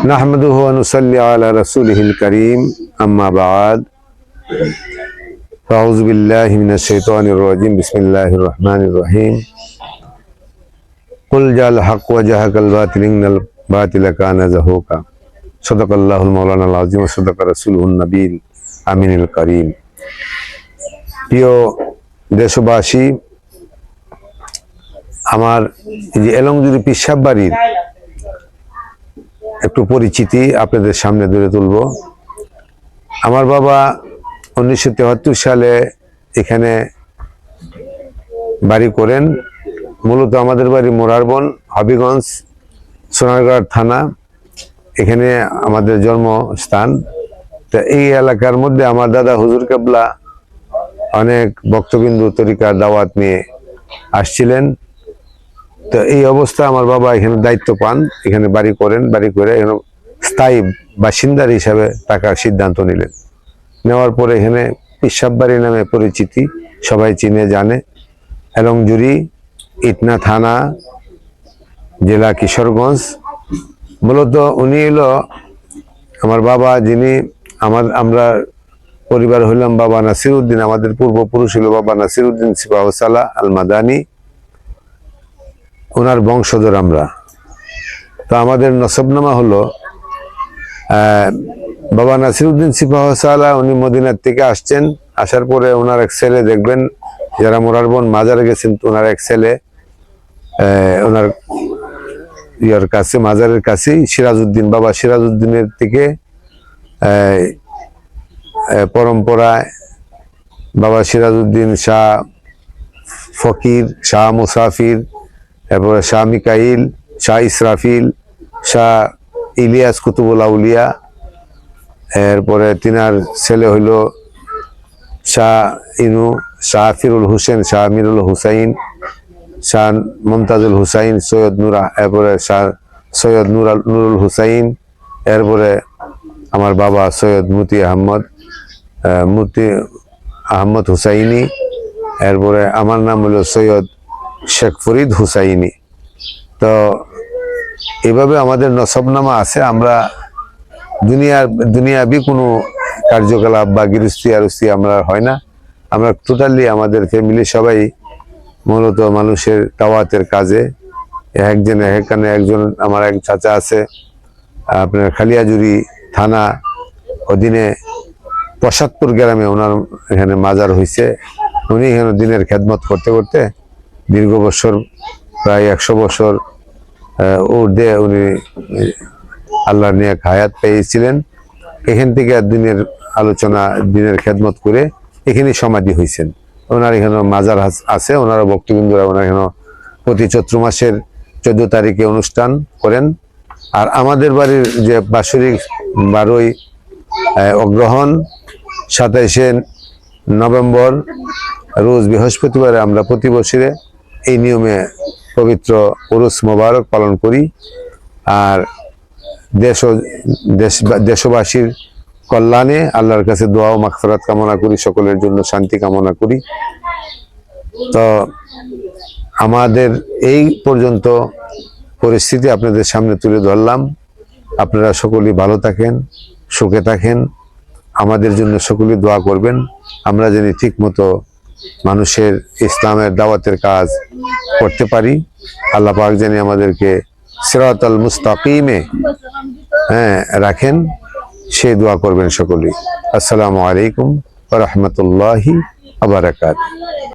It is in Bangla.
نحمده ونصلي على رسوله الكريم أما بعد فأعوذ بالله من الشيطان الرجيم بسم الله الرحمن الرحيم قل جاء الحق وجهك الباطل إن الباطل كان زهوقا صدق الله المولانا العظيم وصدق رسوله النبي الأمين الكريم প্রিয় দেশবাসী, আমার এই যে এলংজুরি পিসাব বাড়ির একটু পরিচিতি আপনাদের সামনে ধরে তুলব। আমার বাবা 1973 সালে এখানে বাড়ি করেন। মূলত আমাদের বাড়ি মোরারবন, হবিগঞ্জ, সোনারগাঁও থানা, এখানে আমাদের জন্মস্থান। তা এই এলাকার মধ্যে আমার দাদা হুজুর কেবলা অনেক ভক্তবিন্দু তরিকার দাওয়াত নিয়ে আসছিলেন। তো এই অবস্থা আমার বাবা এখানে দায়িত্ব পান, এখানে বাড়ি করেন। বাড়ি করে এখানে স্থায়ী বাসিন্দার হিসাবে থাকার সিদ্ধান্ত নিলেন। নেওয়ার পরে এখানে পিসাব বাড়ি নামে পরিচিতি, সবাই চিনে জানে। এলংজুরি, ইটনা থানা, জেলা কিশোরগঞ্জ। মূলত উনি হলো আমার বাবা, যিনি আমরা পরিবার হইলাম বাবা নাসিরউদ্দিন। আমাদের পূর্বপুরুষ হলো বাবা নাসিরউদ্দিন সিপাহসালা আল মাদানী, ওনার বংশধর আমরা। তো আমাদের নসবনামা হলো বাবা নাসিরউদ্দিন সিপাহসালা। উনি মদিনার থেকে আসছেন, আসার পরে ওনার এক ছেলে, দেখবেন যারা মোরারবন মাজারে গেছেন, ওনার এক ছেলে ওনার ইয়ার কাছে, মাজারের কাছেই সিরাজউদ্দিন, বাবা সিরাজউদ্দিনের থেকে পরম্পরায় বাবা সিরাজউদ্দিন, শাহ ফকির, শাহ মুসাফির, এরপরে শাহ মিকাইল, শাহ ইসরাফিল, শাহ ইলিয়াস কুতুবুল আউলিয়া, এরপরে তিনার ছেলে হইল শাহ ইনু, শাহ ফিরুল হুসেন, শাহ আমিরুল হুসাইন, শাহ মমতাজুল হুসাইন, সৈয়দ নুরা, এরপরে শাহ সৈয়দ নুরুল হুসাইন, এরপরে আমার বাবা সৈয়দ মুতি আহমদ হুসাইনি, এরপরে আমার নাম হলো সৈয়দ শেখ ফরিদ হুসাইনি। তো এভাবে আমাদের নসবনামা আছে। আমরা দুনিয়াবি কোনো কার্যকলাপ বা গৃহস্থী আরস্থি আমরা হয় না। আমরা টোটালি আমাদের ফ্যামিলি সবাই মূলত মানুষের দাওয়াতের কাজে। এখানে একজন আমার এক চাচা আছে, আপনার খালিয়াজুরি থানা অধীনে প্রসাদপুর গ্রামে, ওনার এখানে মাজার হয়েছে। উনি এখানে দিনের খেদমত করতে করতে দীর্ঘ বছর, প্রায় 100 বছর ঊর্ধ্বে উনি আল্লাহর নিয়ে হায়াত পেয়েছিলেন। এখান থেকে দিনের আলোচনা, দিনের খেদমত করে এখানে সমাধি হয়েছেন। ওনার এখানে মাজার আছে। ওনারা ভক্তবৃন্দরা ওনার এখানে প্রতি চৈত্র মাসের 14 তারিখে অনুষ্ঠান করেন। আর আমাদের বাড়ির যে বাৎসরিক 12ই অগ্রহণ 27শে নভেম্বর রোজ বৃহস্পতিবারে আমরা প্রতি বছরে এই নিয়মে পবিত্র উরুস মোবারক পালন করি। আর দেশবাসীর কল্যাণে আল্লাহর কাছে দোয়া ও মাগফিরাত কামনা করি, সকলের জন্য শান্তি কামনা করি। তো আমাদের এই পর্যন্ত পরিস্থিতি আপনাদের সামনে তুলে ধরলাম। আপনারা সকলেই ভালো থাকেন, সুখে থাকেন। আমাদের জন্য সকলেই দোয়া করবেন, আমরা যেন ঠিক মতো মানুষের ইসলামের দাওয়াতের কাজ করতে পারি। আল্লাহ পাক যেন আমাদেরকে সিরাতাল মুস্তাকিমে রাখেন, সে দোয়া করবেন সকলেই। আসসালামু আলাইকুম ওয়া রাহমাতুল্লাহি ওয়া বারাকাতুহু।